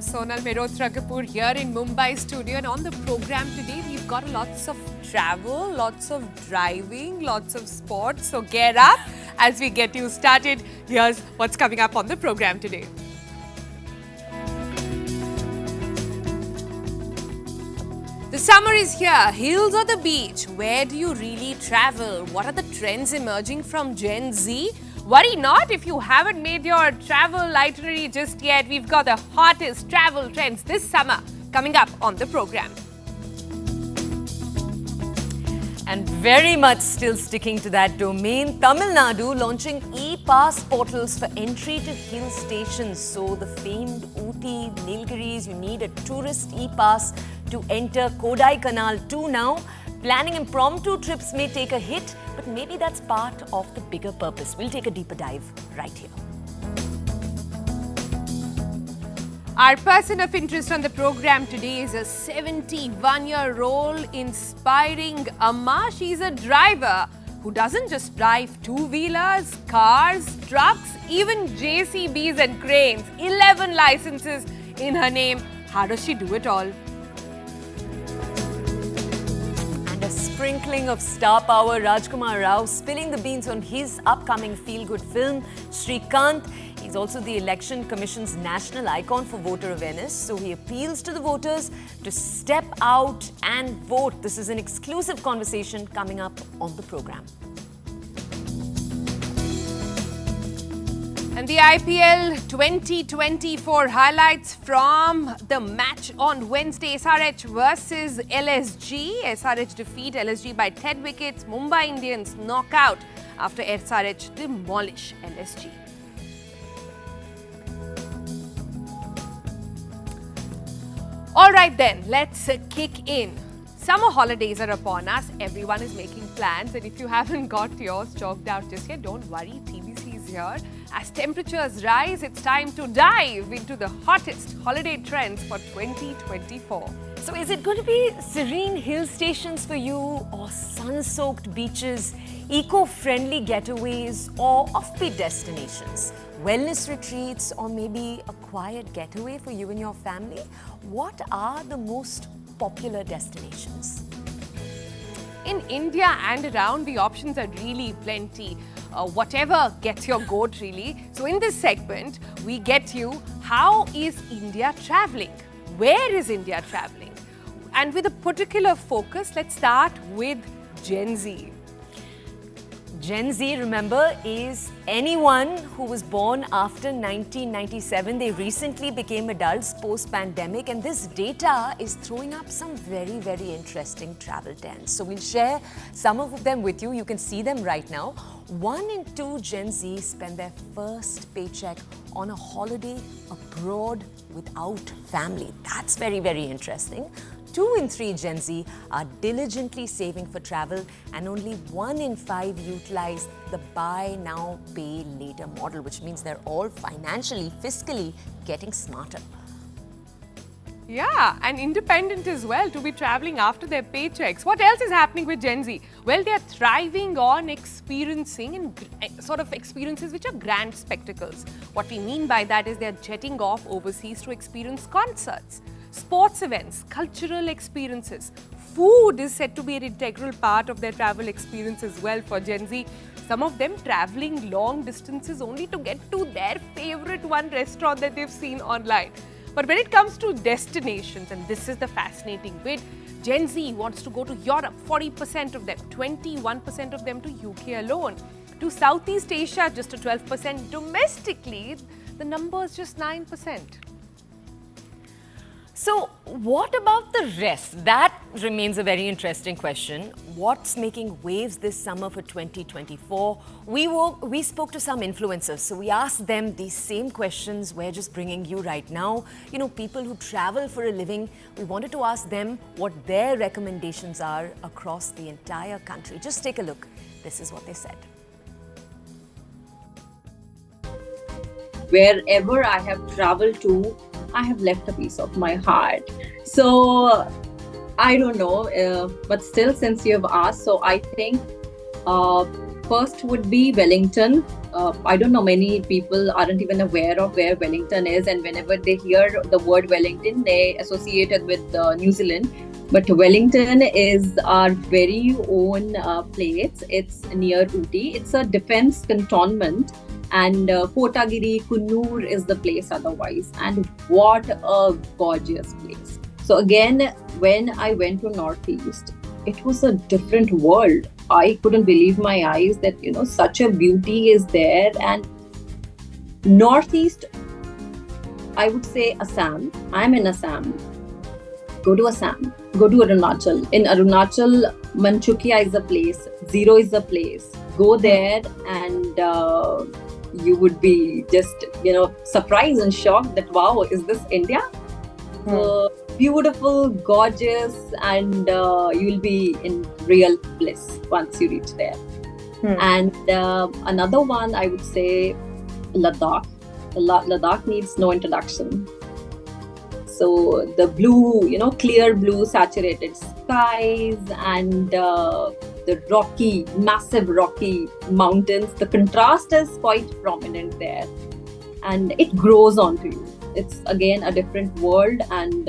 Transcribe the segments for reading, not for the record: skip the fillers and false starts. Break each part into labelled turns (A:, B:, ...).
A: Sonal, Mehrotra, Kapoor here in Mumbai studio, and on the program today we've got lots of travel, lots of driving, lots of sports. So get up as we get you started. Here's what's coming up on the program today. The summer is here. Hills or the beach? Where do you really travel? What are the trends emerging from Gen Z? Worry not if you haven't made your travel itinerary just yet. We've got the hottest travel trends this summer coming up on the program.
B: And very much still sticking to that domain, Tamil Nadu launching e-pass portals for entry to hill stations. So the famed Ooty, Nilgiris, you need a tourist e-pass to enter Kodai Canal too now. Planning impromptu trips may take a hit, but maybe that's part of the bigger purpose. We'll take a deeper dive right here.
A: Our person of interest on the program today is a 71-year-old inspiring Amma. She's a driver who doesn't just drive two-wheelers, cars, trucks, even JCBs and cranes. 11 licenses in her name. How does she do it all?
B: And a sprinkling of star power, Rajkumar Rao spilling the beans on his upcoming feel-good film, Shri Kant. He's also the Election Commission's national icon for voter awareness. So he appeals to the voters to step out and vote. This is an exclusive conversation coming up on the program.
A: And the IPL 2024 highlights from the match on Wednesday. SRH versus LSG. SRH defeat LSG by 10 wickets. Mumbai Indians knock out after SRH demolish LSG. All right then, let's kick in. Summer holidays are upon us. Everyone is making plans, and if you haven't got yours chalked out just yet, don't worry, TBC is here. As temperatures rise, it's time to dive into the hottest holiday trends for 2024.
B: So is it going to be serene hill stations for you, or sun-soaked beaches, eco-friendly getaways, or offbeat destinations? Wellness retreats, or maybe a quiet getaway for you and your family? What are the most popular destinations?
A: In India and around, the options are really plenty. Whatever gets your goat, really. So in this segment, we get you, how is India traveling? Where is India traveling? And with a particular focus, let's start with Gen Z.
B: Gen Z, remember, is anyone who was born after 1997. They recently became adults post-pandemic, and this data is throwing up some very, very interesting travel trends. So we'll share some of them with you. You can see them right now. 1 in 2 Gen Z spend their first paycheck on a holiday abroad without family. That's very, very interesting. 2 in 3 Gen Z are diligently saving for travel, and only 1 in 5 utilize the buy now, pay later model, which means they're all financially, fiscally getting smarter.
A: Yeah, and independent as well, to be traveling after their paychecks. What else is happening with Gen Z? Well, they're thriving on experiencing and sort of experiences which are grand spectacles. What we mean by that is they're jetting off overseas to experience concerts, sports events, cultural experiences. Food is said to be an integral part of their travel experience as well for Gen Z. Some of them traveling long distances only to get to their favorite one restaurant that they've seen online. But when it comes to destinations, and this is the fascinating bit, Gen Z wants to go to Europe, 40% of them, 21% of them to UK alone. To Southeast Asia, just to 12%. Domestically, the number is just 9%.
B: So what about the rest? That remains a very interesting question. What's making waves this summer for 2024? We spoke to some influencers, so we asked them these same questions we're just bringing you right now. You know, people who travel for a living, we wanted to ask them what their recommendations are across the entire country. Just take a look. This is what they said.
C: Wherever I have traveled to, I have left a piece of my heart. So I don't know, but still, since you have asked, so I think first would be Wellington. I don't know, many people aren't even aware of where Wellington is, and whenever they hear the word Wellington, they associate it with New Zealand. But Wellington is our very own place. It's near Ooty. It's a defense cantonment, and Kotagiri, Kunnur is the place otherwise. And what a gorgeous place. So again, when I went to Northeast, it was a different world. I couldn't believe my eyes that, such a beauty is there. And Northeast, I would say Assam. I'm in Assam. Go to Assam. Go to Arunachal. In Arunachal, Manchukia is a place. Zero is a place. Go there and you would be just, surprised and shocked that, wow, is this India? Beautiful, gorgeous, and you'll be in real bliss once you reach there. And another one, I would say Ladakh. Ladakh needs no introduction. So the blue, clear blue saturated skies and the massive rocky mountains, the contrast is quite prominent there. And it grows onto you. It's again a different world and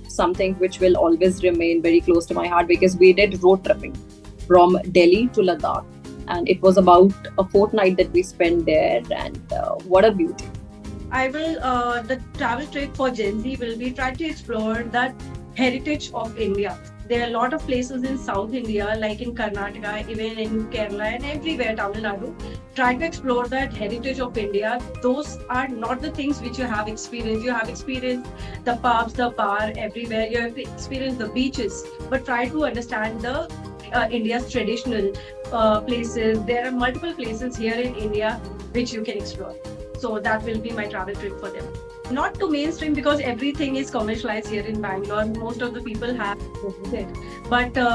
C: something which will always remain very close to my heart, because we did road tripping from Delhi to Ladakh, and it was about a fortnight that we spent there, and what a beauty.
D: The travel trip for Gen Z will be try to explore that heritage of India. There are a lot of places in South India, like in Karnataka, even in Kerala and everywhere, Tamil Nadu. Try to explore that heritage of India. Those are not the things which you have experienced. You have experienced the pubs, the bar, everywhere. You have experienced the beaches. But try to understand the India's traditional places. There are multiple places here in India which you can explore. So that will be my travel trip for them. Not too mainstream, because everything is commercialized here in Bangalore. Most of the people have visited. But there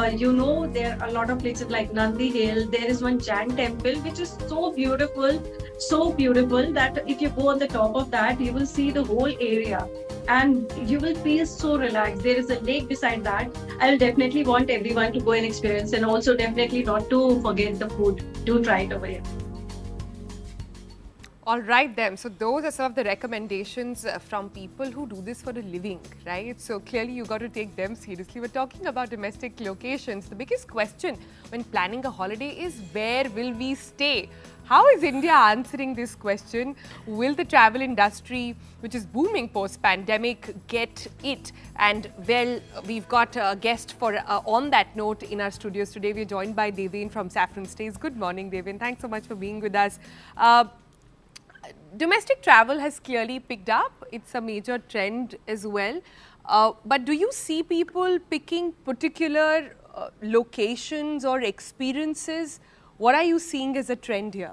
D: are a lot of places like Nandi Hill. There is one Jain temple which is so beautiful that if you go on the top of that, you will see the whole area and you will feel so relaxed. There is a lake beside that. I'll definitely want everyone to go and experience, and also definitely not to forget the food. Do try it over here.
A: All right then, so those are some of the recommendations from people who do this for a living, right? So clearly you got to take them seriously. We're talking about domestic locations. The biggest question when planning a holiday is, where will we stay? How is India answering this question? Will the travel industry, which is booming post-pandemic, get it? And well, we've got a guest for on that note in our studios today. We're joined by Devin from Saffron Stays. Good morning, Devin. Thanks so much for being with us. Domestic travel has clearly picked up. It's a major trend as well. But do you see people picking particular locations or experiences? What are you seeing as a trend here?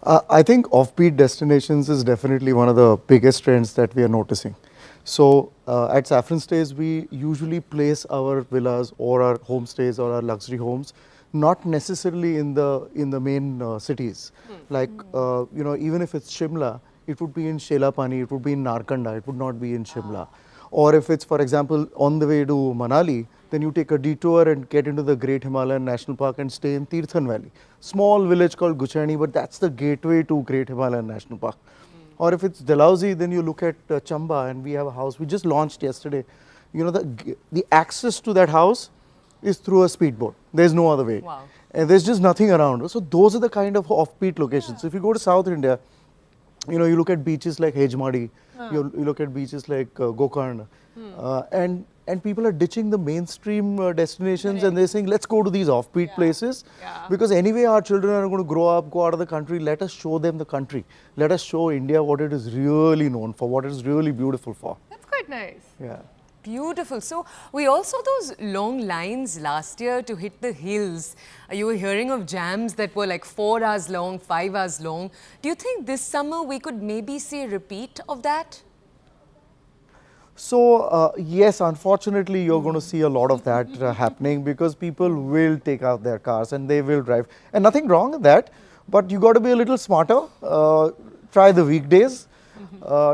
E: I think offbeat destinations is definitely one of the biggest trends that we are noticing. So at Saffron Stays, we usually place our villas or our homestays or our luxury homes not necessarily in the main cities. Like even if it's Shimla, it would be in Shelapani, it would be in Narkanda, it would not be in Shimla. Or if it's, for example, on the way to Manali, then you take a detour and get into the Great Himalayan National Park and stay in Tirthan Valley. Small village called Guchani, but that's the gateway to Great Himalayan National Park. Or if it's Dalhousie, then you look at Chamba, and we have a house we just launched yesterday. The access to that house is through a speedboat. There's no other way.
B: Wow.
E: And there's just nothing around. So those are the kind of offbeat locations. So if you go to South India, you look at beaches like Hejmadi, you look at beaches like Gokarna, and people are ditching the mainstream destinations, and they're saying, let's go to these offbeat places, because anyway our children are going to grow up, go out of the country. Let us show them the country. Let us show India what it is really known for, what it is really beautiful for.
A: That's quite nice.
E: Yeah.
B: Beautiful. So we all saw those long lines last year to hit the hills. You were hearing of jams that were like 4 hours long, 5 hours long. Do you think this summer we could maybe see a repeat of that?
E: So yes, unfortunately, you're going to see a lot of that happening, because people will take out their cars and they will drive. And nothing wrong with that, but you got to be a little smarter. Try the weekdays.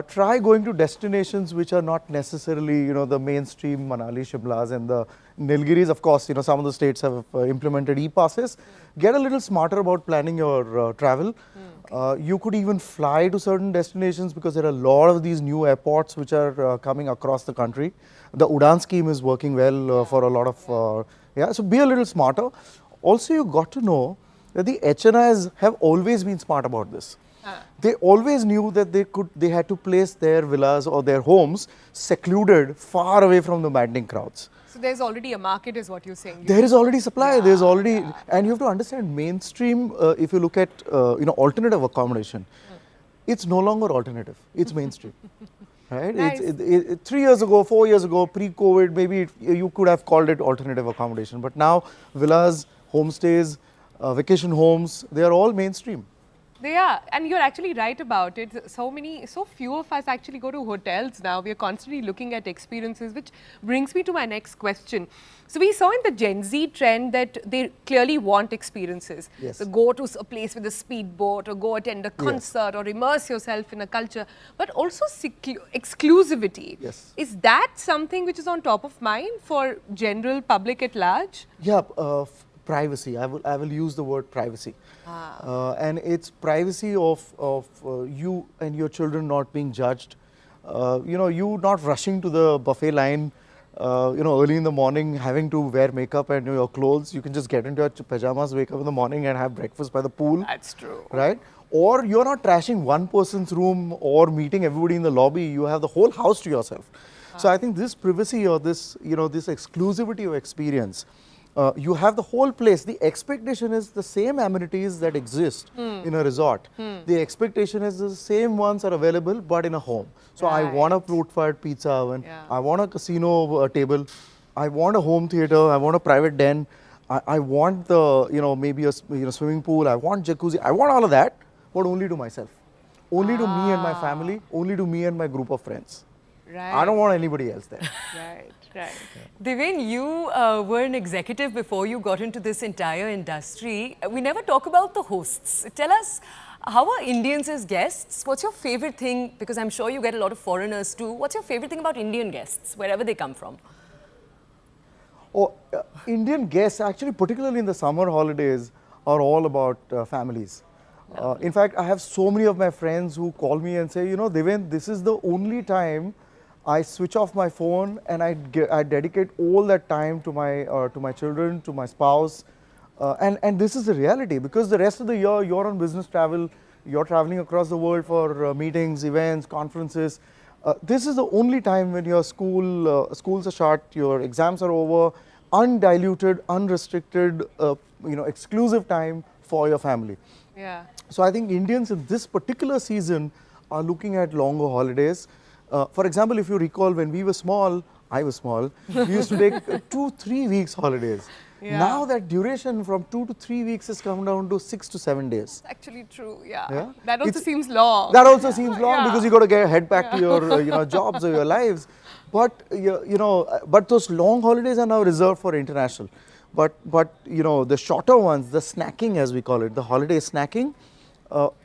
E: try going to destinations which are not necessarily, you know, the mainstream Manali, Shimlas and the Nilgiris. Of course, you know, some of the states have implemented e-passes. Get a little smarter about planning your travel. You could even fly to certain destinations because there are a lot of these new airports which are coming across the country. The Udan scheme is working well for a lot of, yeah, so be a little smarter. Also, you got to know that the HNIs have always been smart about this. They always knew that they had to place their villas or their homes secluded far away from the maddening crowds.
A: So there's already a market is what you're saying.
E: There is already supply, there's already, and you have to understand mainstream, if you look at, you know, alternative accommodation, it's no longer alternative, it's mainstream. Right?
A: Nice.
E: 3 years ago, 4 years ago, pre-COVID, maybe you could have called it alternative accommodation. But now, villas, homestays, vacation homes, they are all mainstream.
A: They are, and you're actually right about it. So few of us actually go to hotels now. We are constantly looking at experiences, which brings me to my next question. So we saw in the Gen Z trend that they clearly want experiences.
E: Yes.
A: So go to a place with a speedboat, or go attend a concert, or immerse yourself in a culture, but also exclusivity.
E: Yes.
A: Is that something which is on top of mind for general public at large?
E: Yeah, privacy. I will use the word privacy. And it's privacy of you and your children not being judged. You know, you not rushing to the buffet line, you know, early in the morning, having to wear makeup and your clothes. You can just get into your pajamas, wake up in the morning and have breakfast by the pool.
A: That's true.
E: Right? Or you're not trashing one person's room or meeting everybody in the lobby. You have the whole house to yourself. So I think this privacy or this, you know, this exclusivity of experience, you have the whole place. The expectation is the same amenities that exist in a resort. The expectation is the same ones are available, but in a home. So I want a fruit-fired pizza oven. I want a casino table. I want a home theater. I want a private den. I want the, you know, maybe a swimming pool. I want jacuzzi. I want all of that, but only to myself. Only to me and my family. Only to me and my group of friends.
A: Right.
E: I don't want anybody else there.
A: Right, right.
B: Deven, you were an executive before you got into this entire industry. We never talk about the hosts. Tell us, how are Indians as guests? What's your favorite thing? Because I'm sure you get a lot of foreigners too. What's your favorite thing about Indian guests, wherever they come from?
E: Oh, Indian guests, actually, particularly in the summer holidays, are all about families. In fact, I have so many of my friends who call me and say, you know, Deven, this is the only time I switch off my phone and I dedicate all that time to my children, to my spouse, and this is the reality, because the rest of the year you're on business travel, you're traveling across the world for meetings, events, conferences. This is the only time when your schools are shut, your exams are over, undiluted, unrestricted, you know, exclusive time for your family.
A: Yeah.
E: So I think Indians in this particular season are looking at longer holidays. For example, if you recall, when we were small, I was small, we used to take 2-3 weeks holidays.
A: Yeah.
E: Now that duration from 2 to 3 weeks has come down to 6 to 7 days.
A: Actually true, yeah.
E: Yeah?
A: That also seems long.
E: That also seems long,
A: Yeah.
E: because you got to head back to your you know, jobs or your lives. But you know, but those long holidays are now reserved for international. But you know, the shorter ones, the snacking as we call it, the holiday snacking,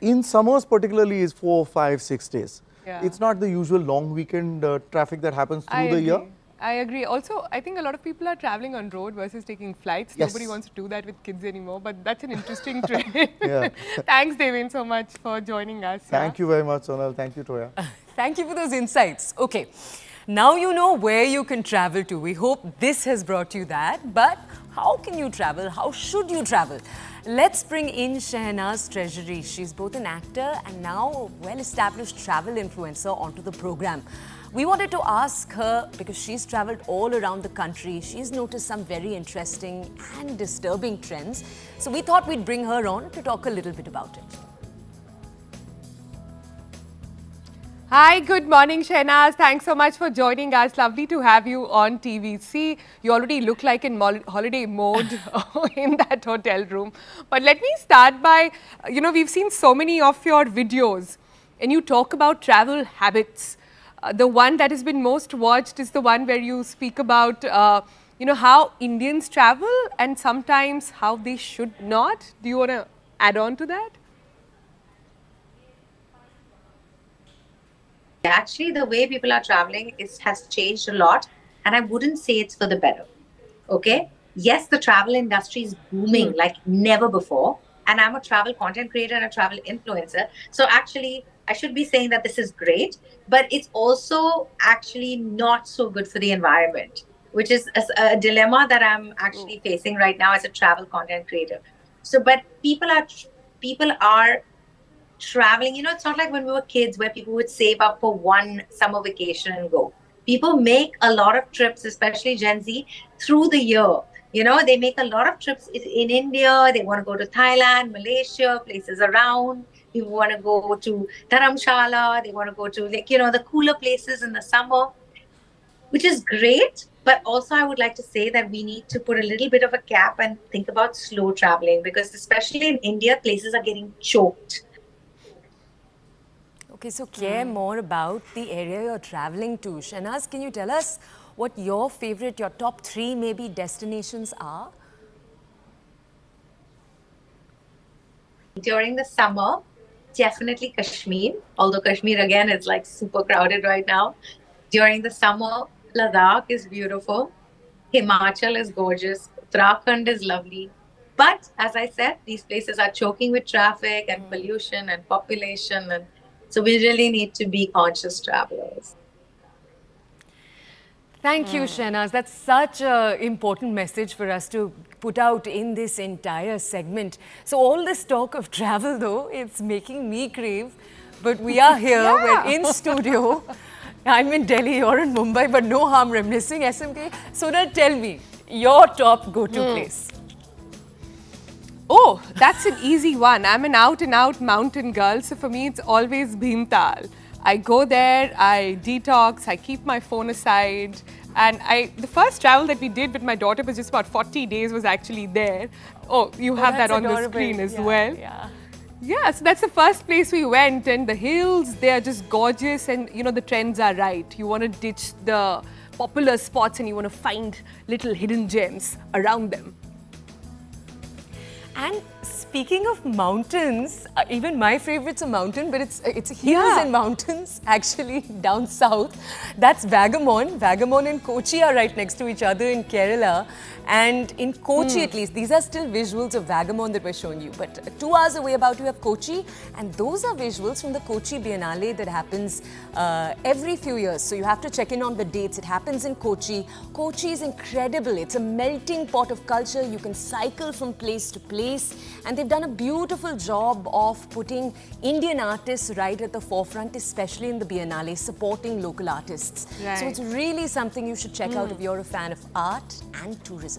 E: in summers particularly is 4, 5, 6 days.
A: Yeah.
E: It's not the usual long weekend traffic that happens through the year.
A: I agree. Also, I think a lot of people are traveling on road versus taking flights.
E: Yes.
A: Nobody wants to do that with kids anymore, but that's an interesting trend.
E: Yeah.
A: Thanks, Deven, so much for joining us.
E: Thank you very much, Sonal. Thank you, Toya.
B: Thank you for those insights. Okay, now you know where you can travel to. We hope this has brought you that. But how can you travel? How should you travel? Let's bring in Shehnaz Treasury. She's both an actor and now a well-established travel influencer onto the program. We wanted to ask her, because she's traveled all around the country, she's noticed some very interesting and disturbing trends. So we thought we'd bring her on to talk a little bit about it.
A: Hi, good morning, Shehnaz. Thanks so much for joining us. Lovely to have you on TVC. You already look like in holiday mode in that hotel room. But let me start by, you know, we've seen so many of your videos and you talk about travel habits. The one that has been most watched is the one where you speak about, you know, how Indians travel and sometimes how they should not. Do you want to add on to that?
F: Actually, the way people are traveling has changed a lot, and I wouldn't say it's for the better. Okay. Yes, the travel industry is booming like never before. And I'm a travel content creator and a travel influencer. So actually, I should be saying that this is great, but it's also actually not so good for the environment, which is a dilemma that I'm actually facing right now as a travel content creator. So, but people are traveling. It's not like when we were kids where people would save up for one summer vacation and go. People make a lot of trips, especially Gen Z, through the year. They make a lot of trips in India. They want to go to Thailand, Malaysia, places around. People want to go to Dharamshala. They want to go to, the cooler places in the summer, which is great. But also, I would like to say that we need to put a little bit of a cap and think about slow traveling, because especially in India, places are getting choked.
B: Okay, so care more about the area you're traveling to. Shahnaz, can you tell us what your top 3 maybe destinations are?
F: During the summer, definitely Kashmir, although Kashmir again is like super crowded right now. During the summer, Ladakh is beautiful. Himachal is gorgeous. Uttarakhand is lovely. But as I said, these places are choking with traffic and pollution and population. And so we really need to be conscious travelers.
B: Thank you, Shahnaz. That's such an important message for us to put out in this entire segment. So all this talk of travel, though, it's making me crave. But we are here, we're in studio. I'm in Delhi, you're in Mumbai, but no harm reminiscing. SMK, Sonal, tell me, your top go-to place.
A: Oh, that's an easy one. I'm an out-and-out mountain girl, so for me, it's always Bhimtal. I go there, I detox, I keep my phone aside. And the first travel that we did with my daughter was just about 40 days was actually there. Oh, you have that on the screen as well. Yeah, so that's the first place we went, and the hills, they are just gorgeous, and the trends are right. You want to ditch the popular spots and you want to find little hidden gems around them.
B: And speaking of mountains, even my favorite's a mountain, but it's hills and mountains actually down south. That's Vagamon. Vagamon and Kochi are right next to each other in Kerala. And in Kochi at least, these are still visuals of Vagamon that we're showing you. But 2 hours away about you have Kochi, and those are visuals from the Kochi Biennale that happens every few years. So you have to check in on the dates. It happens in Kochi. Kochi is incredible. It's a melting pot of culture. You can cycle from place to place. And they've done a beautiful job of putting Indian artists right at the forefront, especially in the Biennale, supporting local artists.
A: Right.
B: So it's really something you should check out if you're a fan of art and tourism.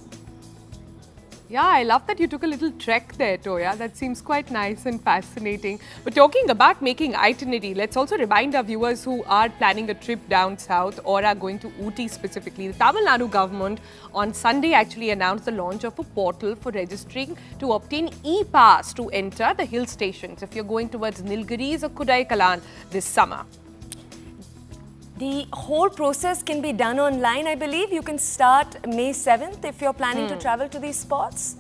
A: Yeah, I love that you took a little trek there, Toya. That seems quite nice and fascinating. But talking about making itinerary, let's also remind our viewers who are planning a trip down south or are going to Ooty specifically. The Tamil Nadu government on Sunday actually announced the launch of a portal for registering to obtain e-pass to enter the hill stations if you're going towards Nilgiris or Kudaikalan this summer.
B: The whole process can be done online, I believe. You can start May 7th if you're planning to travel to these spots,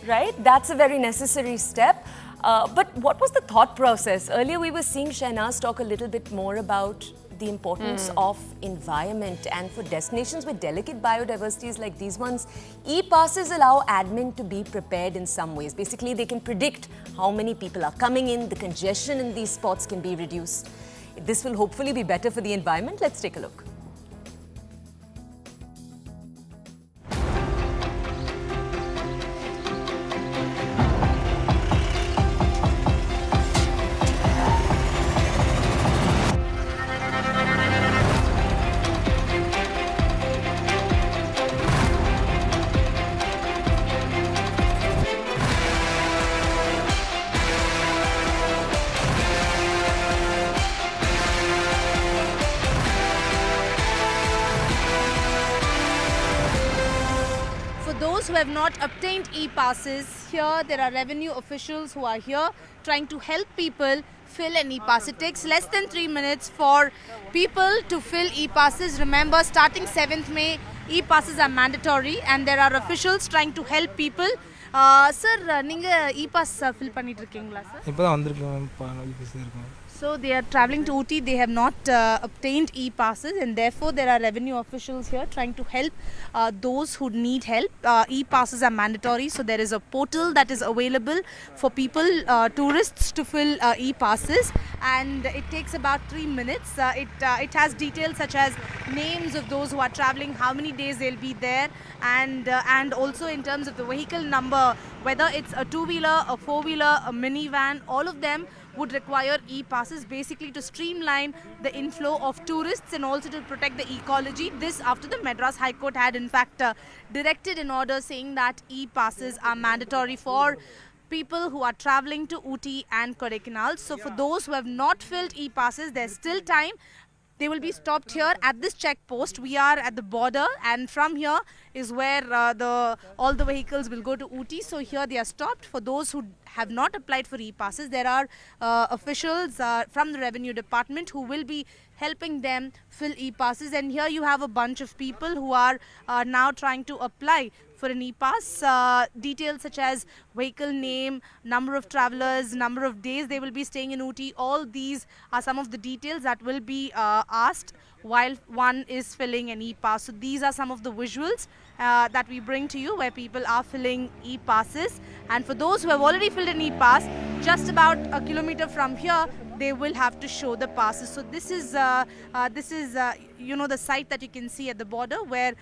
B: right? That's a very necessary step. But what was the thought process? Earlier we were seeing Shahnaz talk a little bit more about the importance of environment, and for destinations with delicate biodiversities like these ones, e-passes allow admin to be prepared in some ways. Basically, they can predict how many people are coming in, the congestion in these spots can be reduced. This will hopefully be better for the environment. Let's take a look.
G: Who have not obtained e-passes, here there are revenue officials who are here trying to help people fill an e-pass. It takes less than 3 minutes for people to fill e-passes. Remember, starting 7th May, e-passes are mandatory and there are officials trying to help people. Sir, you e-pass fill பண்ணிட்டு இருக்கீங்களா sir?
H: இப்போதான் வந்திருக்கேன்
G: So they are traveling to Ooty, they have not obtained e-passes, and therefore there are revenue officials here trying to help those who need help. E-passes are mandatory, so there is a portal that is available for people, tourists to fill e-passes, and it takes about 3 minutes. It has details such as names of those who are traveling, how many days they'll be there, and also in terms of the vehicle number, whether it's a two-wheeler, a four-wheeler, a minivan, all of them would require e-passes, basically to streamline the inflow of tourists and also to protect the ecology. This after the Madras High Court had in fact directed an order saying that e-passes are mandatory for people who are travelling to Ooty and Kodaikanal. So for those who have not filled e-passes, there's still time. They will be stopped here at this check post. We are at the border, and from here is where all the vehicles will go to Ooty. So here they are stopped. For those who have not applied for e-passes, there are officials from the revenue department who will be helping them fill e-passes. And here you have a bunch of people who are now trying to apply for an e-pass. Details such as vehicle name, number of travellers, number of days they will be staying in Ooty. All these are some of the details that will be asked while one is filling an e-pass. So these are some of the visuals that we bring to you where people are filling e-passes. And for those who have already filled an e-pass, just about a kilometer from here, they will have to show the passes. So this is you know, the site that you can see at the border where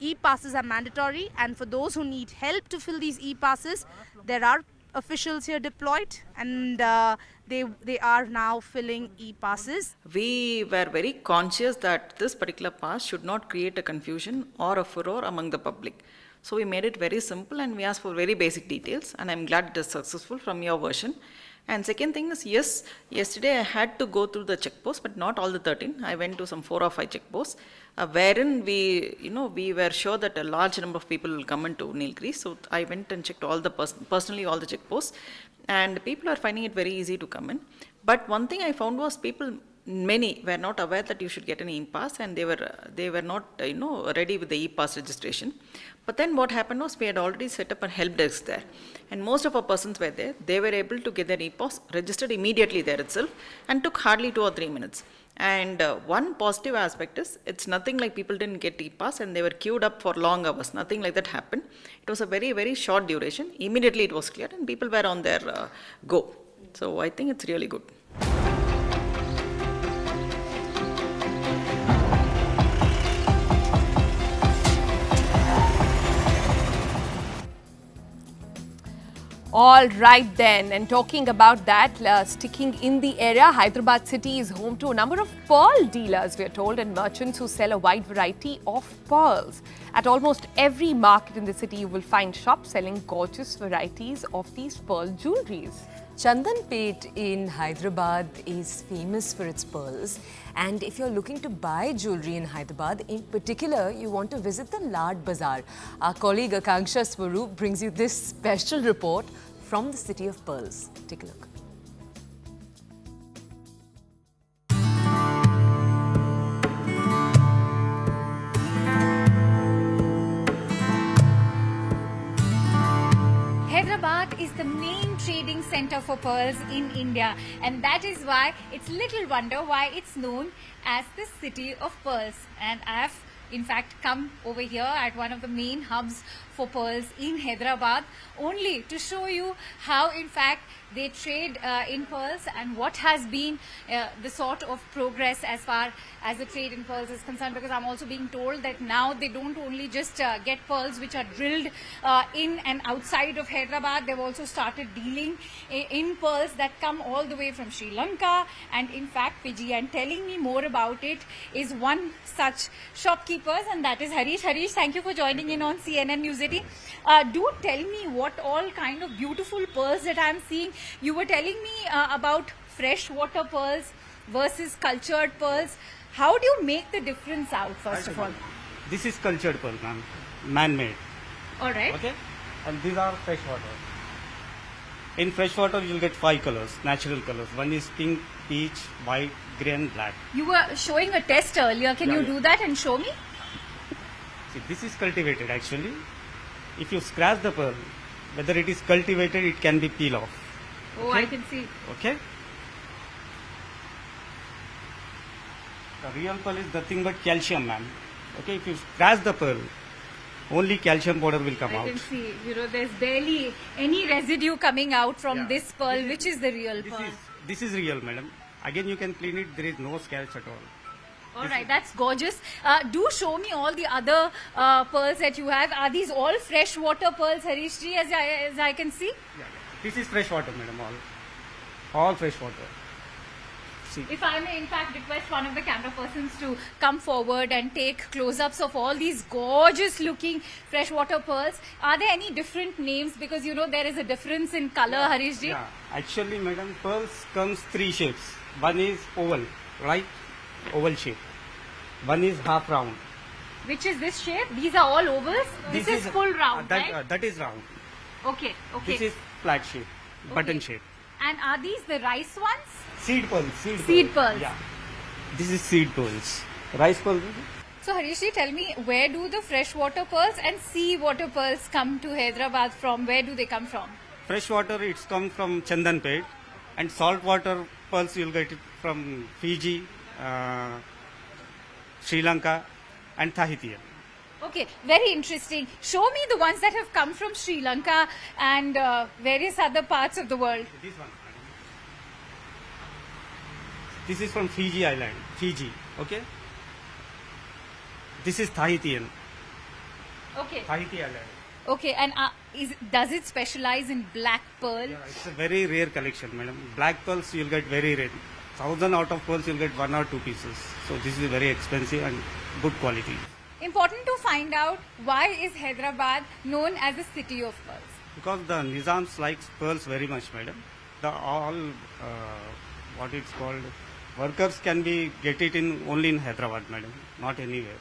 G: e-passes are mandatory, and for those who need help to fill these e-passes, there are officials here deployed, and they are now filling e-passes.
H: We were very conscious that this particular pass should not create a confusion or a furor among the public. So we made it very simple and we asked for very basic details, and I'm glad it is successful from your version. And second thing is, yes, yesterday I had to go through the checkposts, but not all the 13. I went to some 4 or 5 checkposts, wherein we were sure that a large number of people will come into Nilgiri. So I went and checked all the personally all the checkposts, and people are finding it very easy to come in. But one thing I found was many were not aware that you should get an e-pass, and they were not ready with the e-pass registration. But then what happened was we had already set up a help desk there, and most of our persons were there. They were able to get their e-pass registered immediately there itself, and took hardly 2 or 3 minutes. And one positive aspect is, it's nothing like people didn't get e-pass and they were queued up for long hours. Nothing like that happened. It was a very, very short duration. Immediately it was cleared and people were on their go. So I think it's really good.
A: All right then, and talking about that, sticking in the area, Hyderabad city is home to a number of pearl dealers, we are told, and merchants who sell a wide variety of pearls. At almost every market in the city, you will find shops selling gorgeous varieties of these pearl jewelries.
B: Chandanpet in Hyderabad is famous for its pearls, and if you're looking to buy jewelry in Hyderabad, in particular, you want to visit the Lad Bazaar. Our colleague Akanksha Swaroop brings you this special report from the City of Pearls. Take a look.
I: Hyderabad is the main trading center for pearls in India, and that is why it's little wonder why it's known as the City of Pearls. And I have in fact come over here at one of the main hubs for pearls in Hyderabad, only to show you how in fact they trade in pearls and what has been the sort of progress as far as the trade in pearls is concerned, because I'm also being told that now they don't only just get pearls which are drilled in and outside of Hyderabad, they've also started dealing in pearls that come all the way from Sri Lanka and in fact Fiji. And telling me more about it is one such shopkeepers, and that is Harish. Harish, thank you for joining in on CNN News 18. Do tell me what all kind of beautiful pearls that I'm seeing. You were telling me about freshwater pearls versus cultured pearls. How do you make the difference out, first of all?
J: This is cultured pearl, ma'am, man-made.
I: All right.
J: Okay, and these are freshwater. In freshwater, you will get 5 colors, natural colors. One is pink, peach, white, grey, and black.
I: You were showing a test earlier. Can you do that and show me?
J: See, this is cultivated actually. If you scratch the pearl, whether it is cultivated, it can be peel off.
I: Oh,
J: okay?
I: I can see.
J: Okay. The real pearl is nothing but calcium, ma'am. Okay, if you scratch the pearl, only calcium powder will come
I: I
J: out.
I: can see, there's barely any residue coming out from
J: Yeah.
I: this pearl, which is the real pearl.
J: This is real, madam. Again, you can clean it. There is no scratch at all.
I: All right, that's gorgeous. Do show me all the other pearls that you have. Are these all freshwater pearls, Harish ji, as I can see?
J: Yeah. This is fresh water, madam. All fresh water. See.
I: If I may, in fact, request one of the camera persons to come forward and take close-ups of all these gorgeous-looking freshwater pearls. Are there any different names? Because, there is a difference in color, Harish ji.
J: Yeah. Actually, madam, pearls comes three shapes. One is oval, right? Oval shape. One is half round.
I: Which is this shape? These are all ovals? This is full round, right?
J: That is round.
I: Okay.
J: This is flat shape, button shape.
I: And are these the rice ones?
J: Seed pearls.
I: Seed pearls.
J: Yeah. This is seed pearls. Rice pearls.
I: So Harish ji, tell me, where do the freshwater pearls and sea water pearls come to Hyderabad from? Where do they come from?
J: Fresh water, it's come from Chandanpet, and salt water pearls you'll get it from Fiji, Sri Lanka, and Tahitian.
I: Okay, very interesting. Show me the ones that have come from Sri Lanka and various other parts of the world.
J: This one. This is from Fiji Island, Fiji. Okay. This is Tahitian.
I: Okay.
J: Tahiti Island.
I: Okay, and does it specialize in black pearl?
J: Yeah, it's a very rare collection, madam. Black pearls you'll get very rare. 1,000 out of pearls you'll get 1 or 2 pieces. So this is very expensive and good quality.
I: Important to find out, why is Hyderabad known as the city of pearls?
J: Because the Nizams likes pearls very much, madam. What it's called, workers can get it only in Hyderabad, madam, not anywhere.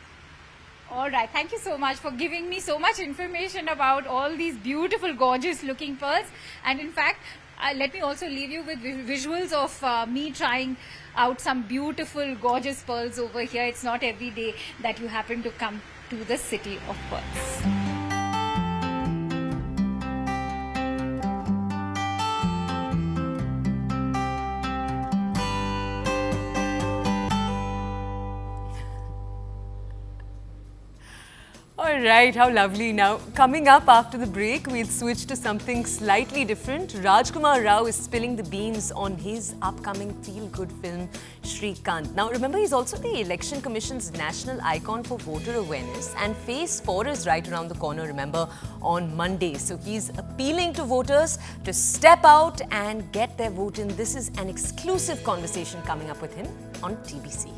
I: All right, thank you so much for giving me so much information about all these beautiful, gorgeous looking pearls. And in fact, let me also leave you with visuals of me trying out some beautiful, gorgeous pearls over here. It's not every day that you happen to come to the city of pearls.
B: All right, how lovely. Now, coming up after the break, we'll switch to something slightly different. Rajkumar Rao is spilling the beans on his upcoming feel-good film, Shri Kant. Now, remember, he's also the Election Commission's national icon for voter awareness, and Phase 4 is right around the corner, remember, on Monday. So he's appealing to voters to step out and get their vote in. This is an exclusive conversation coming up with him on TBC.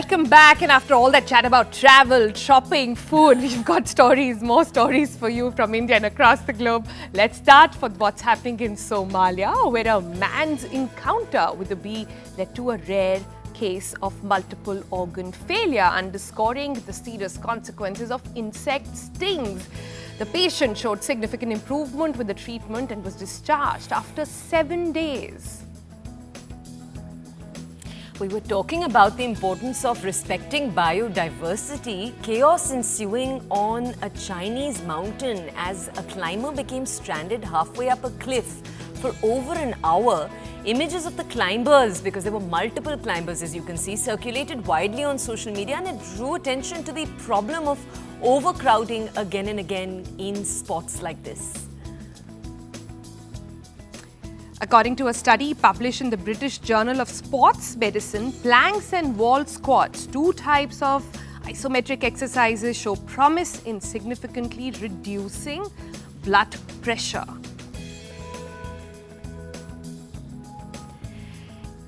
A: Welcome back, and after all that chat about travel, shopping, food, we've got more stories for you from India and across the globe. Let's start with what's happening in Somalia, where a man's encounter with a bee led to a rare case of multiple organ failure, underscoring the serious consequences of insect stings. The patient showed significant improvement with the treatment and was discharged after 7 days.
B: We were talking about the importance of respecting biodiversity. Chaos ensuing on a Chinese mountain as a climber became stranded halfway up a cliff for over an hour. Images of the climbers, because there were multiple climbers as you can see, circulated widely on social media, and it drew attention to the problem of overcrowding again and again in spots like this.
A: According to a study published in the British Journal of Sports Medicine, planks and wall squats, two types of isometric exercises, show promise in significantly reducing blood pressure.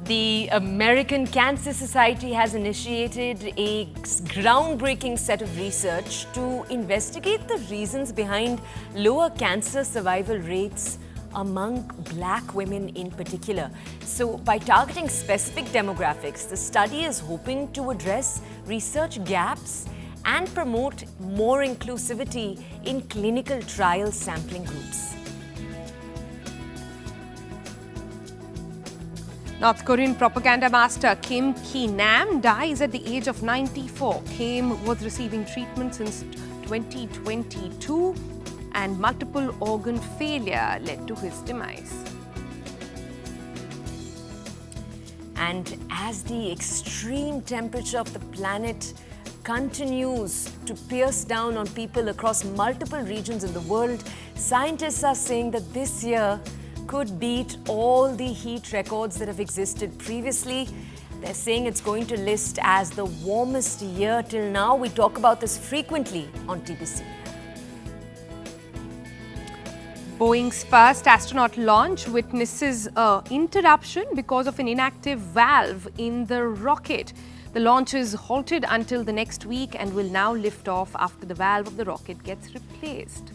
B: The American Cancer Society has initiated a groundbreaking set of research to investigate the reasons behind lower cancer survival rates among black women in particular. So by targeting specific demographics, the study is hoping to address research gaps and promote more inclusivity in clinical trial sampling groups.
A: North Korean propaganda master Kim Ki-nam dies at the age of 94. Kim was receiving treatment since 2022. And multiple organ failure led to his demise.
B: And as the extreme temperature of the planet continues to pierce down on people across multiple regions in the world, scientists are saying that this year could beat all the heat records that have existed previously. They're saying it's going to list as the warmest year till now. We talk about this frequently on TBC.
A: Boeing's first astronaut launch witnesses an interruption because of an inactive valve in the rocket. The launch is halted until the next week and will now lift off after the valve of the rocket gets replaced.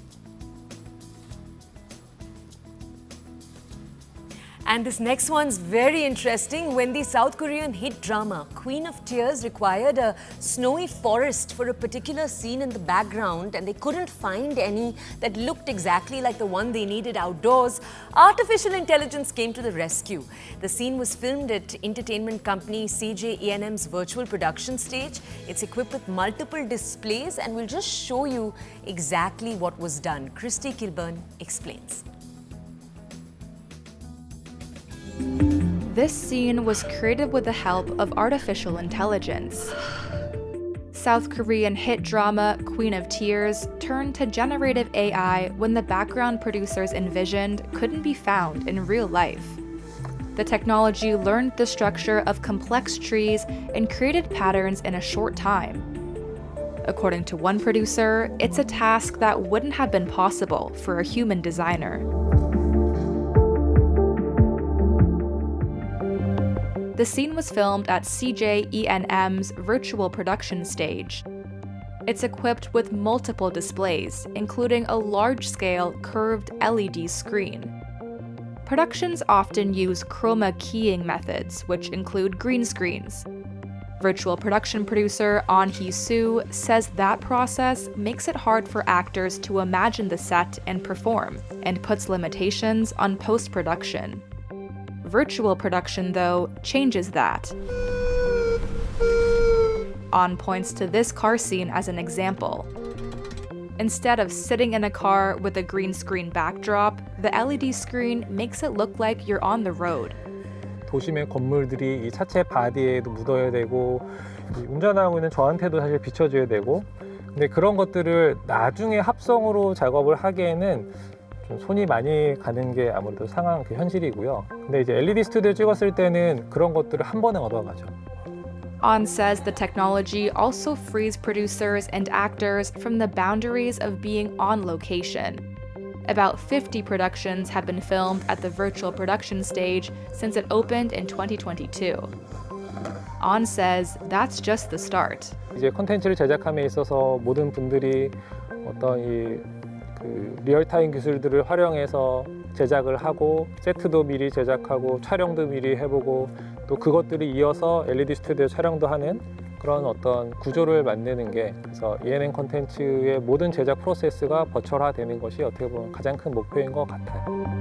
B: And this next one's very interesting. When the South Korean hit drama Queen of Tears required a snowy forest for a particular scene in the background, and they couldn't find any that looked exactly like the one they needed outdoors, artificial intelligence came to the rescue. The scene was filmed at entertainment company CJ E&M's virtual production stage. It's equipped with multiple displays, and we'll just show you exactly what was done. Christy Kilburn explains.
K: This scene was created with the help of artificial intelligence. South Korean hit drama Queen of Tears turned to generative AI when the background producers envisioned couldn't be found in real life. The technology learned the structure of complex trees and created patterns in a short time. According to one producer, it's a task that wouldn't have been possible for a human designer. The scene was filmed at CJ E&M's virtual production stage. It's equipped with multiple displays, including a large-scale curved LED screen. Productions often use chroma keying methods, which include green screens. Virtual production producer An Hee-soo says that process makes it hard for actors to imagine the set and perform, and puts limitations on post-production. Virtual production, though, changes that. An points to this car scene as an example. Instead of sitting in a car with a green screen backdrop, the LED screen makes it look like you're on the road.
L: 도심의 건물들이 이 차체 바디에도 묻어야 되고, 운전하고 있는 저한테도 사실 비춰줘야 되고, 근데 그런 것들을 나중에 합성으로 작업을 하기에는 좀 손이 많이 가는 게 아무래도 상황 현실이고요. 근데 이제 LED 스튜디오 찍었을 때는 그런 것들을 한 번에 얻어가죠.
K: An says the technology also frees producers and actors from the boundaries of being on location. About 50 productions have been filmed at the virtual production stage since it opened in 2022. An says that's just the start.
L: 이제 콘텐츠를 제작함에 있어서 모든 분들이 어떤 그 리얼타임 기술들을 활용해서 제작을 하고 세트도 미리 제작하고 촬영도 미리 해보고 또 그것들이 이어서 LED 스튜디오 촬영도 하는 그런 어떤 구조를 만드는 게 그래서 ENM 콘텐츠의 모든 제작 프로세스가 버추얼화되는 것이 어떻게 보면 가장 큰 목표인 것 같아요.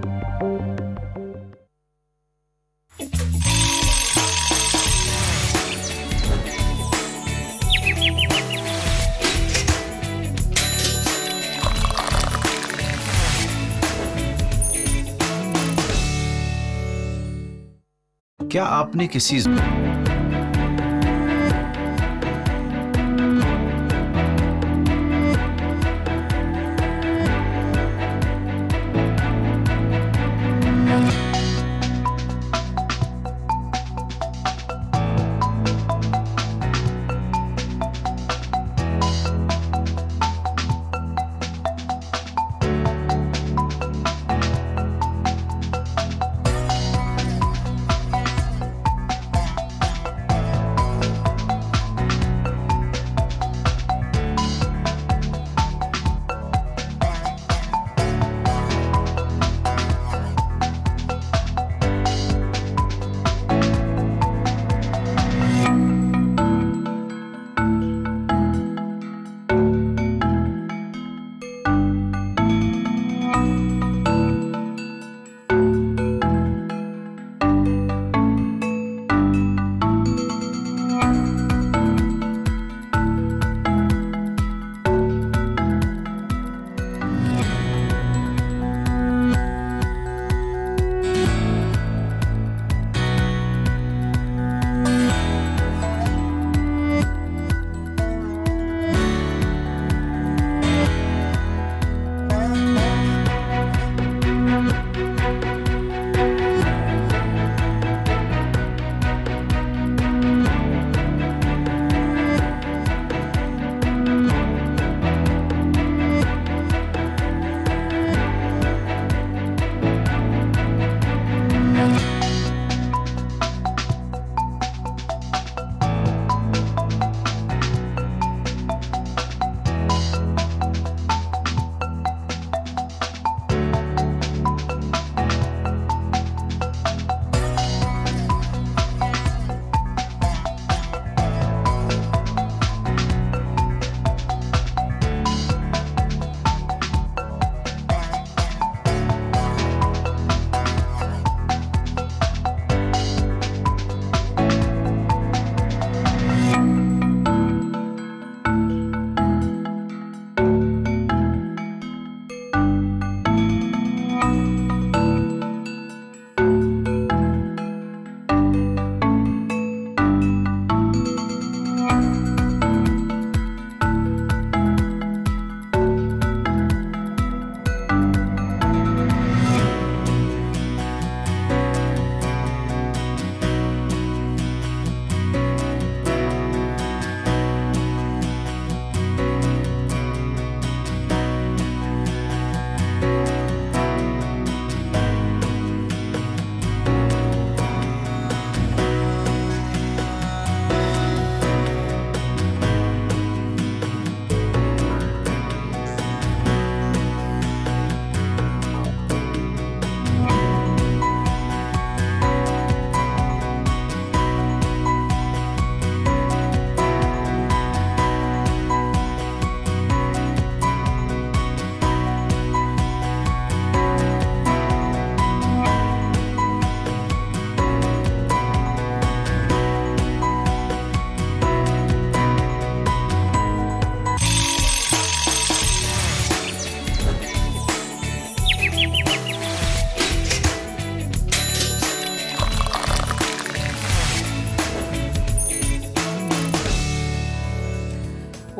M: क्या आपने किसी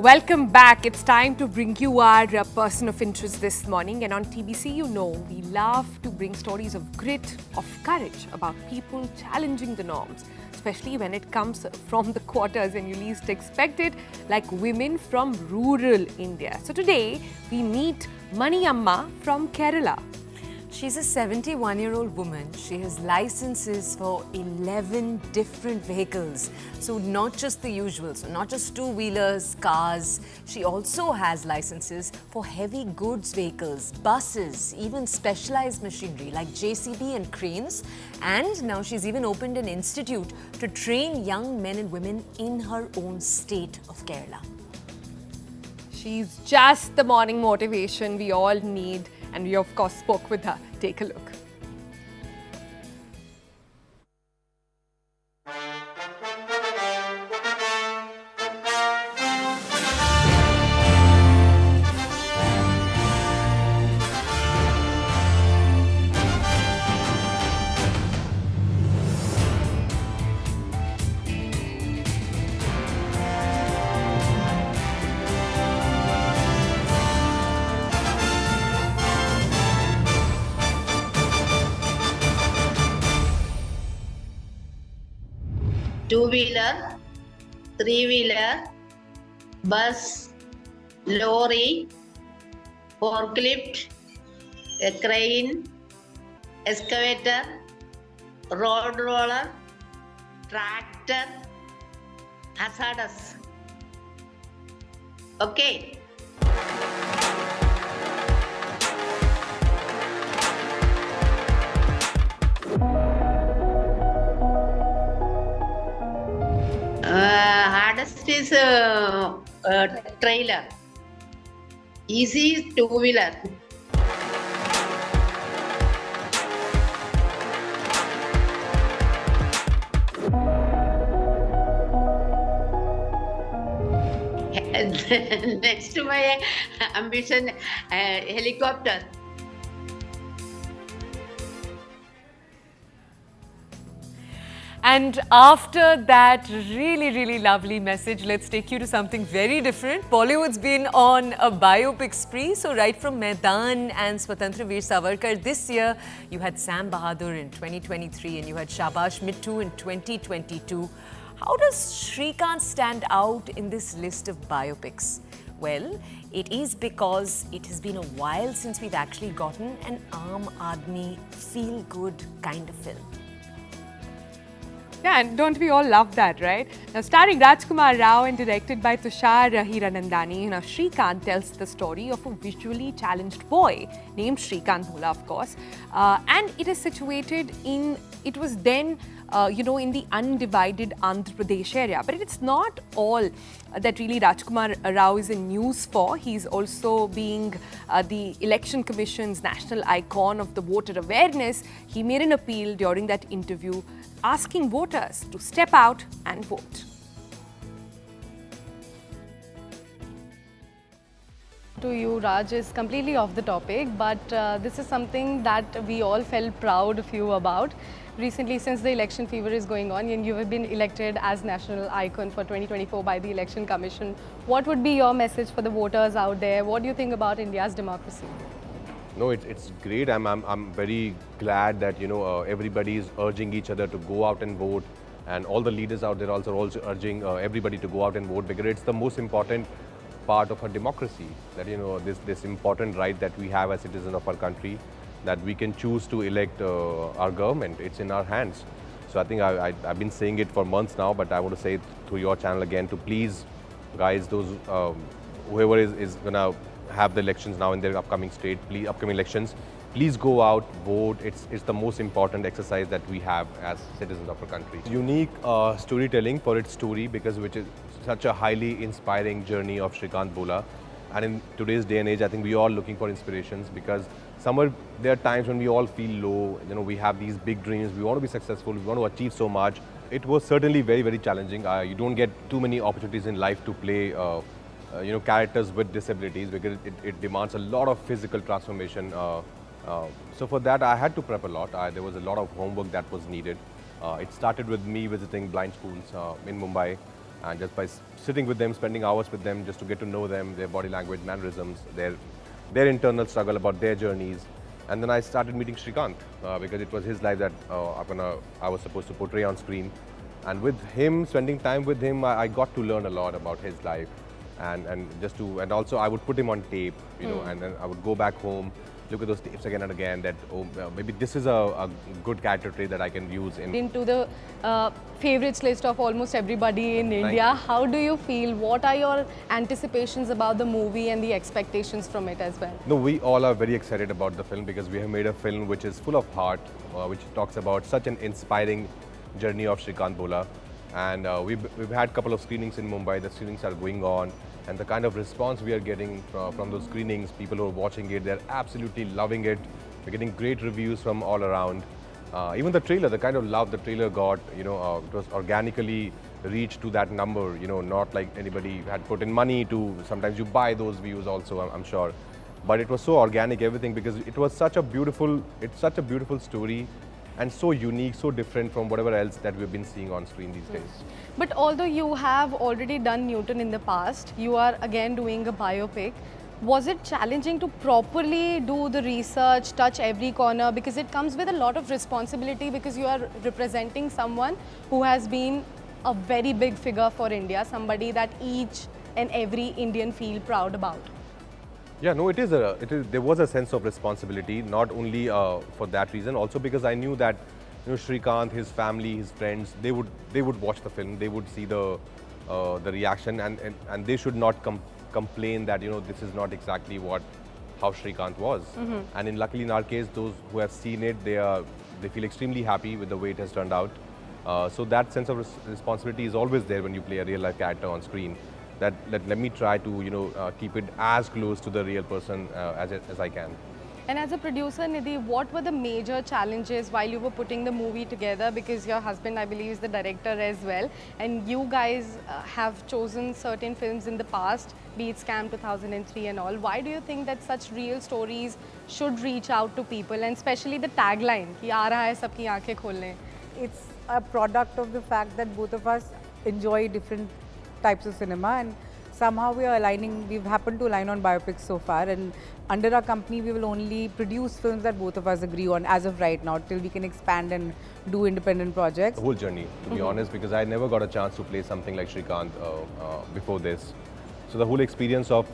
A: Welcome back. It's time to bring you our person of interest this morning. And on TBC, you know, we love to bring stories of grit, of courage about people challenging the norms, especially when it comes from the quarters and you least expect it, like women from rural India. So today, we meet Mani Amma from Kerala.
B: She's a 71-year-old woman. She has licenses for 11 different vehicles. So not just the usual, so not just two-wheelers, cars. She also has licenses for heavy goods vehicles, buses, even specialized machinery like JCB and cranes. And now she's even opened an institute to train young men and women in her own state of Kerala.
A: She's just the morning motivation we all need, and we of course spoke with her. Take a look.
M: Two-wheeler, three-wheeler, bus, lorry, forklift, a crane, excavator, road roller, tractor, hazardous. Okay. Hardest is trailer. Easy is two-wheeler. Next to my ambition, helicopter.
B: And after that really lovely message, let's take you to something very different. Bollywood's been on a biopic spree. So right from Maidan and Swatantra Veer Savarkar this year, you had Sam Bahadur in 2023 and you had Shabash Mittu in 2022. How does Shri Kant stand out in this list of biopics? Well, it is because it has been a while since we've actually gotten an Aam Aadmi feel-good kind of film.
A: Yeah, and don't we all love that, right? Now, starring Rajkumar Rao and directed by Tushar Hiranandani, now Shri Kant tells the story of a visually challenged boy named Shri Kant, of course. And it is situated in, it was then, in the undivided Andhra Pradesh area. But it's not all that really Rajkumar Rao is in news for. He's also being the Election Commission's national icon of the voter awareness. He made an appeal during that interview asking voters to step out and vote.
N: To you, Raj, is completely off the topic, but this is something that we all felt proud of you about. Recently, since the election fever is going on and you have been elected as national icon for 2024 by the Election Commission, what would be your message for the voters out there? What do you think about India's democracy?
O: No, it's great. I'm very glad that everybody is urging each other to go out and vote, and all the leaders out there also urging everybody to go out and vote, because it's the most important part of our democracy. That this important right that we have as citizens of our country, that we can choose to elect our government. It's in our hands. So I think I've been saying it for months now, but I want to say it through your channel again to please, guys, those whoever is gonna have the elections now in their upcoming elections, please go out, vote. It's the most important exercise that we have as citizens of our country. Unique storytelling for its story, which is such a highly inspiring journey of Shri Kant Bola. And in today's day and age, I think we are all looking for inspirations, because somewhere there are times when we all feel low. We have these big dreams. We want to be successful. We want to achieve so much. It was certainly very challenging. You don't get too many opportunities in life to play characters with disabilities, because it demands a lot of physical transformation. So for that, I had to prep a lot. There was a lot of homework that was needed. It started with me visiting blind schools in Mumbai, and just by sitting with them, spending hours with them, just to get to know them, their body language, mannerisms, their internal struggle about their journeys. And then I started meeting Shri Kant, because it was his life that I was supposed to portray on screen. And with him, spending time with him, I got to learn a lot about his life. And also I would put him on tape, and then I would go back home look at those tapes again and again, that maybe this is a good character trait that I can use in.
N: Into the favorites list of almost everybody in India.
O: you.
N: How do you feel? What are your anticipations about the movie and the expectations from it as well?
O: No, we all are very excited about the film because we have made a film which is full of heart, which talks about such an inspiring journey of Shri Kant. And we've had a couple of screenings in Mumbai. The screenings are going on, and the kind of response we are getting from those screenings, people who are watching it, they're absolutely loving it. We're getting great reviews from all around. Even the trailer, the kind of love the trailer got, it was organically reached to that number, not like anybody had put in money to, sometimes you buy those views also, I'm sure. But it was so organic, everything, because it was such a beautiful story, and so unique, so different from whatever else that we've been seeing on screen these days.
N: But although you have already done Newton in the past, you are again doing a biopic. Was it challenging to properly do the research, touch every corner? Because it comes with a lot of responsibility, because you are representing someone who has been a very big figure for India, somebody that each and every Indian feel proud about.
O: Yeah, no, there was a sense of responsibility, not only for that reason, also because I knew that, Shri Kant, his family, his friends, they would watch the film, they would see the reaction, and they should not complain that, this is not exactly how Shri Kant was. And luckily in our case, those who have seen it, they feel extremely happy with the way it has turned out. So that sense of responsibility is always there when you play a real life character on screen. That let me try to keep it as close to the real person as I can.
N: And as a producer, Nidhi, what were the major challenges while you were putting the movie together? Because your husband, I believe, is the director as well, and you guys have chosen certain films in the past, be it Scam 2003 and all. Why do you think that such real stories should reach out to people, and especially the tagline, ki aa raha hai sabki aankhein kholne?
P: It's a product of the fact that both of us enjoy different types of cinema, and somehow we've happened to align on biopics so far, and under our company we will only produce films that both of us agree on as of right now, till we can expand and do independent projects.
O: The whole journey, to be honest, because I never got a chance to play something like Shri Kant before this. So the whole experience of,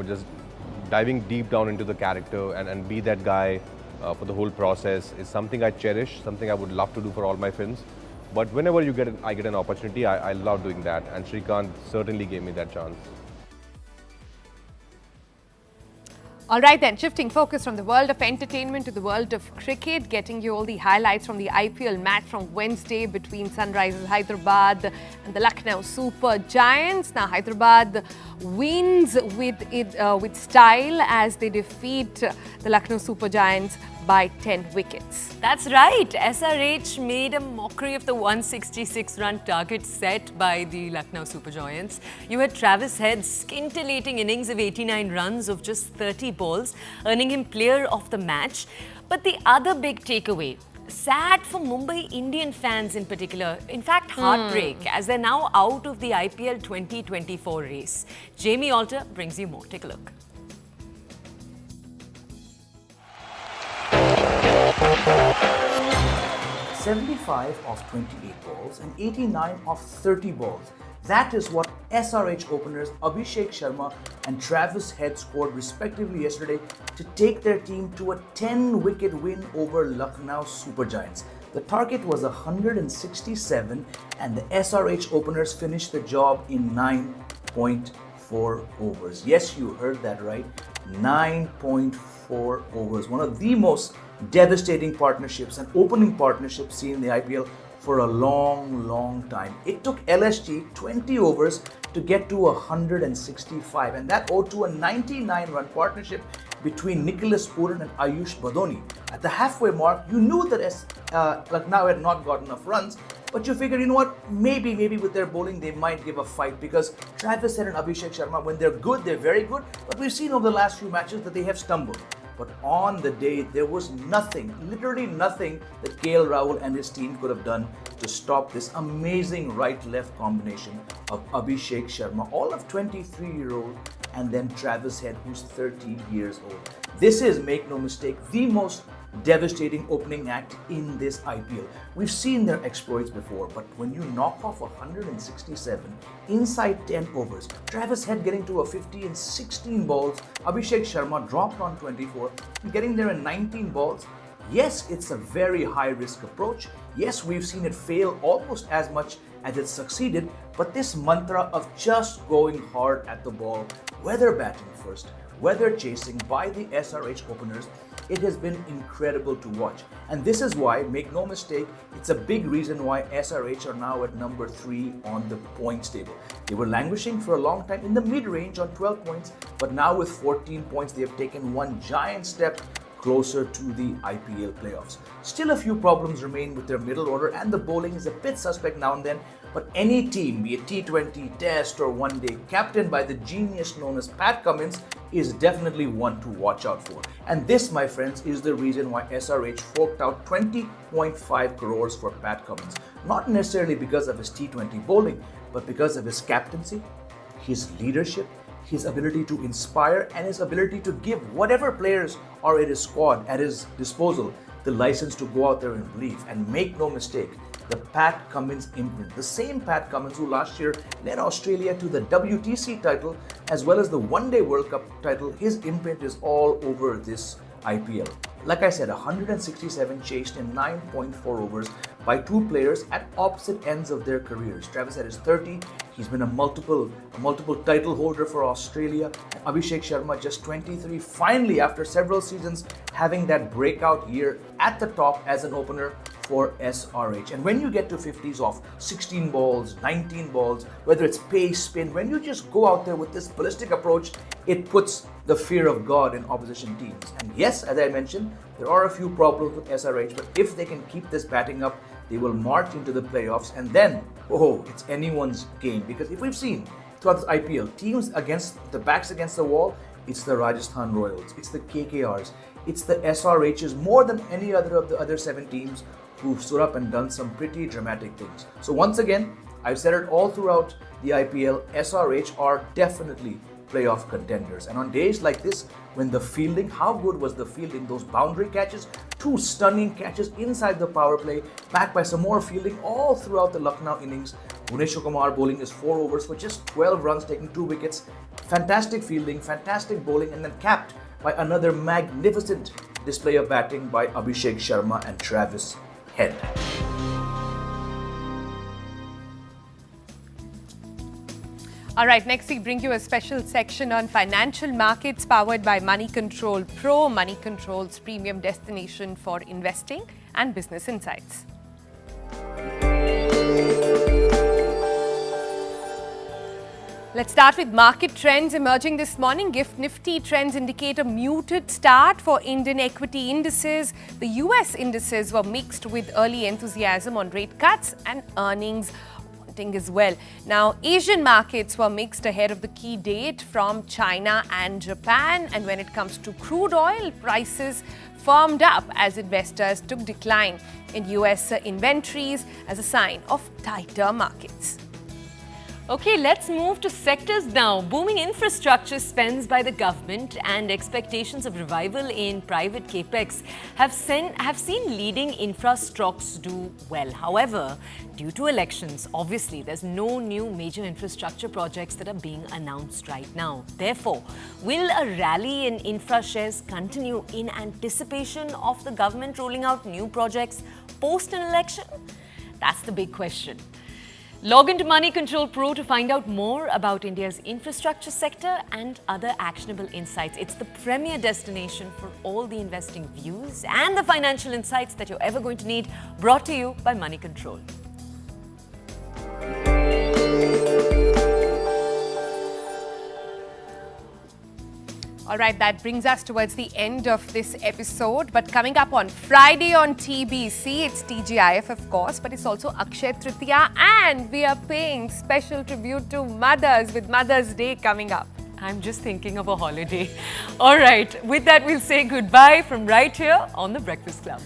O: just diving deep down into the character and be that guy for the whole process is something I cherish, something I would love to do for all my films. But whenever I get an opportunity, I love doing that, and Shri Kant certainly gave me that chance.
A: All right then, shifting focus from the world of entertainment to the world of cricket, getting you all the highlights from the IPL match from Wednesday between Sunrisers Hyderabad and the Lucknow Super Giants. Now Hyderabad wins with style as they defeat the Lucknow Super Giants by 10 wickets.
B: That's right. SRH made a mockery of the 166-run target set by the Lucknow Super Giants. You had Travis Head's scintillating innings of 89 runs of just 30 balls, earning him player of the match. But the other big takeaway, sad for Mumbai Indian fans in particular, in fact heartbreak, as they're now out of the IPL 2024 race. Jamie Alter brings you more. Take a look.
Q: 75 of 28 balls and 89 of 30 balls. That is what SRH openers Abhishek Sharma and Travis Head scored respectively yesterday to take their team to a 10-wicket win over Lucknow Super Giants. The target was 167 and the SRH openers finished the job in 9.4 overs. Yes, you heard that right. 9.4 overs. One of the most devastating partnerships and opening partnerships seen in the IPL for a long time. It took LSG 20 overs to get to 165, and that owed to a 99-run partnership between Nicholas Puran and Ayush Badoni. At the halfway mark, you knew that Lucknow had not got enough runs, but you figured, you know what, maybe with their bowling they might give a fight, because Travis Head and Abhishek Sharma, when they're good, they're very good, but we've seen over the last few matches that they have stumbled. But on the day, there was nothing, literally nothing that KL Rahul and his team could have done to stop this amazing right-left combination of Abhishek Sharma, all of 23-year-old, and then Travis Head, who's 30 years old. This is, make no mistake, the most devastating opening act in this IPL. We've seen their exploits before, but when you knock off 167 inside 10 overs, Travis Head getting to a 50 in 16 balls, Abhishek Sharma dropped on 24, getting there in 19 balls. Yes, it's a very high-risk approach. Yes, we've seen it fail almost as much as it succeeded, but this mantra of just going hard at the ball, whether batting first, whether chasing by the SRH openers, it has been incredible to watch. And this is why, make no mistake, it's a big reason why SRH are now at number 3 on the points table. They were languishing for a long time in the mid-range on 12 points, but now with 14 points, they have taken one giant step closer to the IPL playoffs. Still, a few problems remain with their middle order, and the bowling is a bit suspect now and then, but any team, be it T20, Test or One Day, captained by the genius known as Pat Cummins, is definitely one to watch out for. And this, my friends, is the reason why SRH forked out 20.5 crores for Pat Cummins. Not necessarily because of his T20 bowling, but because of his captaincy, his leadership, his ability to inspire, and his ability to give whatever players are in his squad at his disposal the license to go out there and believe. And make no mistake, the Pat Cummins imprint, the same Pat Cummins who last year led Australia to the WTC title as well as the One Day World Cup title, his imprint is all over this IPL. Like I said, 167 chased in 9.4 overs by two players at opposite ends of their careers. Travis Head is 30. He's been a multiple title holder for Australia. Abhishek Sharma just 23. Finally, after several seasons, having that breakout year at the top as an opener for SRH. And when you get to 50s off 16 balls, 19 balls, whether it's pace, spin, when you just go out there with this ballistic approach, it puts the fear of God in opposition teams. And yes, as I mentioned, there are a few problems with SRH, but if they can keep this batting up, they will march into the playoffs, and then, it's anyone's game. Because if we've seen throughout this IPL, teams against the backs against the wall, it's the Rajasthan Royals, it's the KKRs, it's the SRHs, more than any other of the other 7 teams who've stood up and done some pretty dramatic things. So once again, I've said it all throughout the IPL, SRH are definitely playoff contenders. And on days like this, when the fielding, how good was the fielding? Those boundary catches, 2 stunning catches inside the power play, backed by some more fielding all throughout the Lucknow innings. Rajkumar Rao bowling his 4 overs for just 12 runs, taking 2 wickets. Fantastic fielding, fantastic bowling, and then capped by another magnificent display of batting by Abhishek Sharma and Travis Head.
A: All right, next we bring you a special section on financial markets powered by Money Control Pro, Money Control's premium destination for investing and business insights. Let's start with market trends emerging this morning. GIFT Nifty trends indicate a muted start for Indian equity indices. The US indices were mixed with early enthusiasm on rate cuts and earnings as well. Now, Asian markets were mixed ahead of the key date from China and Japan. And when it comes to crude oil, prices firmed up as investors took decline in US inventories as a sign of tighter markets.
B: Okay, let's move to sectors now. Booming infrastructure spends by the government and expectations of revival in private capex have seen leading infra stocks do well. However, due to elections, obviously, there's no new major infrastructure projects that are being announced right now. Therefore, will a rally in infra shares continue in anticipation of the government rolling out new projects post an election? That's the big question. Log into Money Control Pro to find out more about India's infrastructure sector and other actionable insights. It's the premier destination for all the investing views and the financial insights that you're ever going to need, brought to you by Money Control.
A: All right, that brings us towards the end of this episode. But coming up on Friday on TBC, it's TGIF, of course, but it's also Akshay Tritiya, and we are paying special tribute to mothers with Mother's Day coming up.
B: I'm just thinking of a holiday. All right, with that, we'll say goodbye from right here on The Breakfast Club.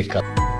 R: देखा।